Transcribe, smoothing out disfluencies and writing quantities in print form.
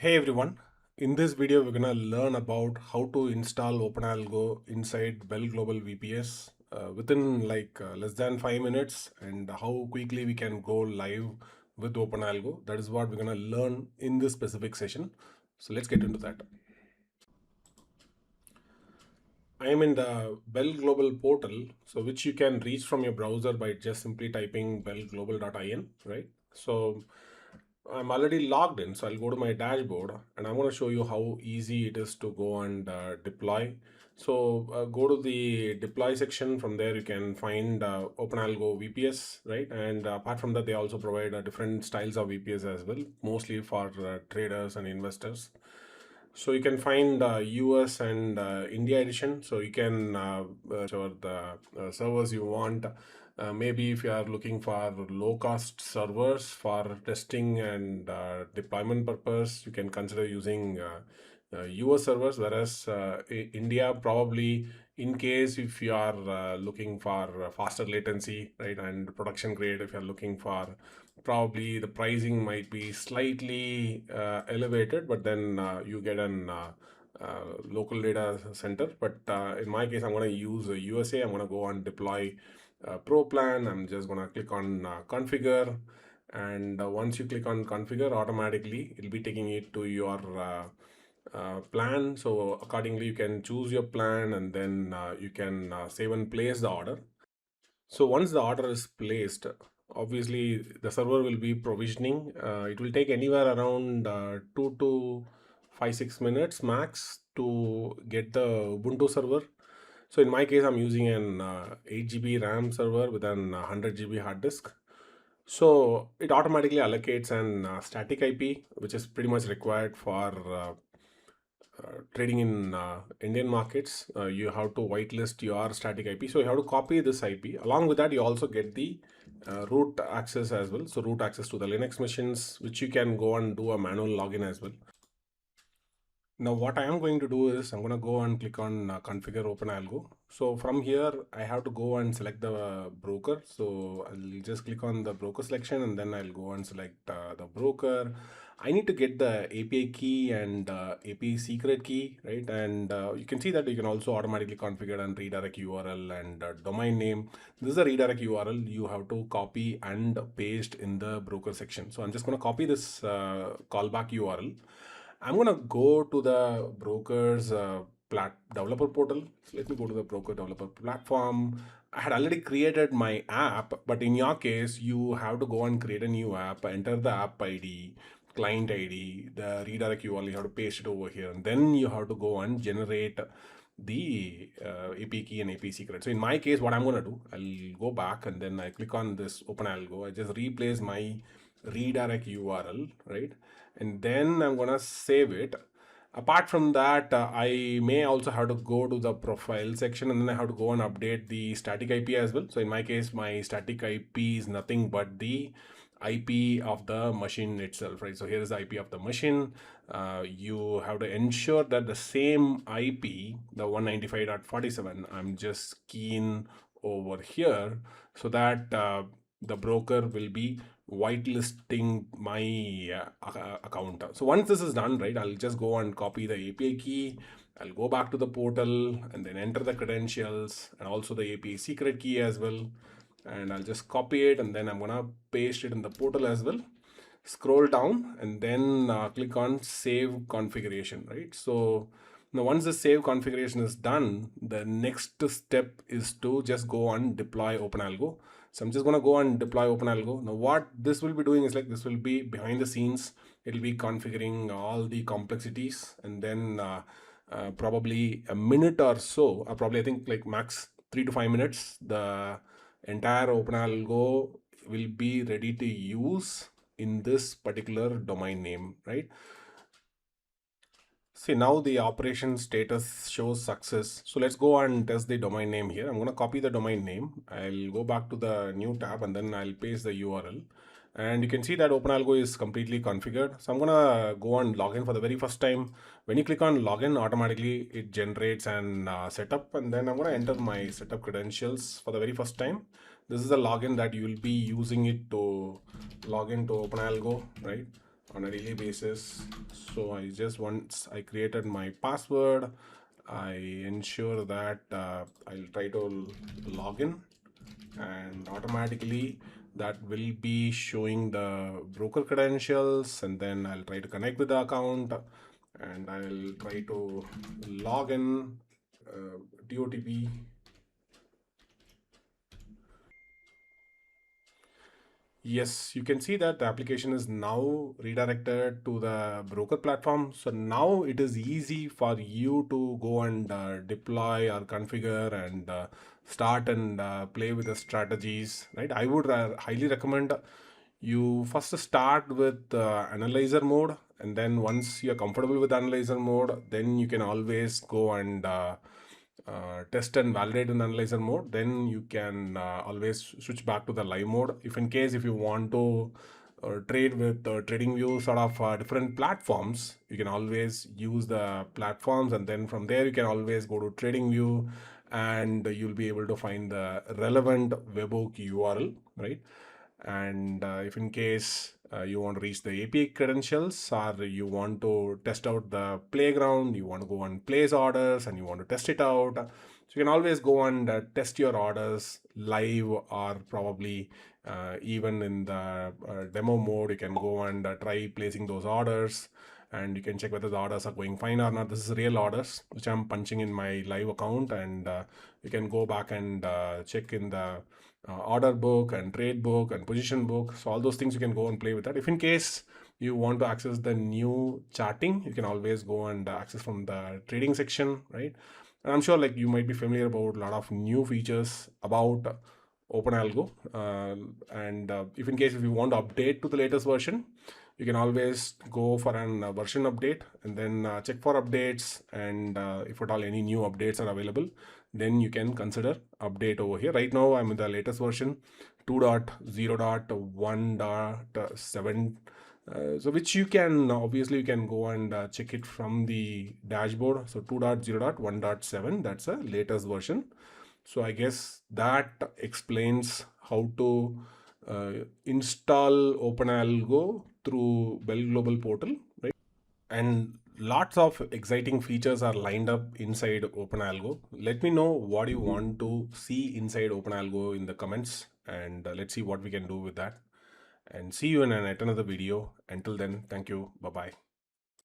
Hey everyone, in this video we're gonna learn about how to install OpenAlgo inside BellGlobal VPS within less than 5 minutes and how quickly we can go live with OpenAlgo. That is what we're gonna learn in this specific session. So let's get into that. I am in the BellGlobal portal, so which you can reach from your browser by just simply typing bellglobal.in, right? So I'm already logged in, so I'll go to my dashboard and I'm going to show you how easy it is to go and deploy. So go to the deploy section. From there, you can find OpenAlgo VPS, right? And apart from that, they also provide different styles of VPS as well, mostly for traders and investors. So you can find US and India edition. So you can whichever the servers you want. Maybe if you are looking for low cost servers for testing and deployment purpose, you can consider using US servers, whereas India probably, in case if you are looking for faster latency, right, and production grade, if you are looking for, probably the pricing might be slightly elevated, but then you get an local data center. But in my case, I'm going to use USA. I'm going to go and deploy Pro plan. I'm just going to click on configure. And once you click on configure, automatically it'll be taking it to your plan. So accordingly, you can choose your plan and then you can save and place the order. So once the order is placed, obviously the server will be provisioning. It will take anywhere around 2 to 6 minutes max to get the Ubuntu server. So in my case, I'm using an 8 GB RAM server with an 100 GB hard disk. So it automatically allocates an static IP, which is pretty much required for trading in Indian markets. You have to whitelist your static IP. So you have to copy this IP. Along with that, you also get the root access as well. So root access to the Linux machines, which you can go and do a manual login as well. Now what I am going to do is I'm going to go and click on configure OpenAlgo. So from here I have to go and select the broker. So I'll just click on the broker selection and then I'll go and select the broker. I need to get the API key and API secret key, right? And you can see that you can also automatically configure and redirect URL and domain name. This is a redirect URL you have to copy and paste in the broker section. So I'm just going to copy this callback URL. I'm gonna go to the broker's developer portal. So let me go to the broker developer platform. I had already created my app, but in your case, you have to go and create a new app, enter the app ID, client ID, the redirect URL, you have to paste it over here, and then you have to go and generate the AP key and AP secret. So in my case, what I'm gonna do, I'll go back and then I click on this OpenAlgo. I just replace my redirect URL, right? And then I'm gonna save it. Apart from that, I may also have to go to the profile section and then I have to go and update the static IP as well. So in my case, my static IP is nothing but the IP of the machine itself, right? So here is the IP of the machine. You have to ensure that the same IP, the 195.47, I'm just keying over here so that the broker will be whitelisting my account. So once this is done, right, I'll just go and copy the API key. I'll go back to the portal and then enter the credentials and also the API secret key as well. And I'll just copy it and then I'm gonna paste it in the portal as well. Scroll down and then click on save configuration, right? So now once the save configuration is done, the next step is to just go and deploy OpenAlgo. So I'm just going to go and deploy OpenAlgo. Now what this will be doing is like this will be behind the scenes. It'll be configuring all the complexities and then probably a minute or so, probably I think like max 3 to 5 minutes, the entire OpenAlgo will be ready to use in this particular domain name, right? See, now the operation status shows success. So let's go and test the domain name here. I'm going to copy the domain name. I'll go back to the new tab and then I'll paste the URL. And you can see that OpenAlgo is completely configured. So I'm going to go and log in for the very first time. When you click on login, automatically it generates an setup. And then I'm going to enter my setup credentials for the very first time. This is a login that you will be using it to log into OpenAlgo, right? on a daily basis. So I just, once I created my password, I ensure that I'll try to log in, and automatically that will be showing the broker credentials, and then I'll try to connect with the account, and I'll try to log in, DOTP. Yes, you can see that the application is now redirected to the broker platform. So now it is easy for you to go and deploy or configure and start and play with the strategies, right? I would highly recommend you first start with analyzer mode, and then once you're comfortable with analyzer mode, then you can always go and test and validate in analyzer mode. Then you can always switch back to the live mode. If in case if you want to trade with TradingView sort of different platforms, you can always use the platforms, and then from there you can always go to TradingView, and you'll be able to find the relevant webhook URL, right? And if in case you want to reach the API credentials, or you want to test out the playground, you want to go and place orders and you want to test it out, so you can always go and test your orders live, or probably even in the demo mode, you can go and try placing those orders, and you can check whether the orders are going fine or not. This is real orders which I'm punching in my live account, and you can go back and check in the order book and trade book and position book. So all those things you can go and play with that. If in case you want to access the new charting, you can always go and access from the trading section, right? And I'm sure like you might be familiar about a lot of new features about OpenAlgo, and if in case if you want to update to the latest version, you can always go for an version update, and then check for updates, and if at all any new updates are available, then you can consider update over here. Right now I'm in the latest version 2.0.1.7, so which you can obviously you can go and check it from the dashboard. So 2.0.1.7, that's a latest version. So I guess that explains how to install OpenAlgo through BellGlobal portal, right? And lots of exciting features are lined up inside OpenAlgo. Let me know what you want to see inside OpenAlgo in the comments, and let's see what we can do with that. And see you in yet another video. Until then, thank you. Bye bye.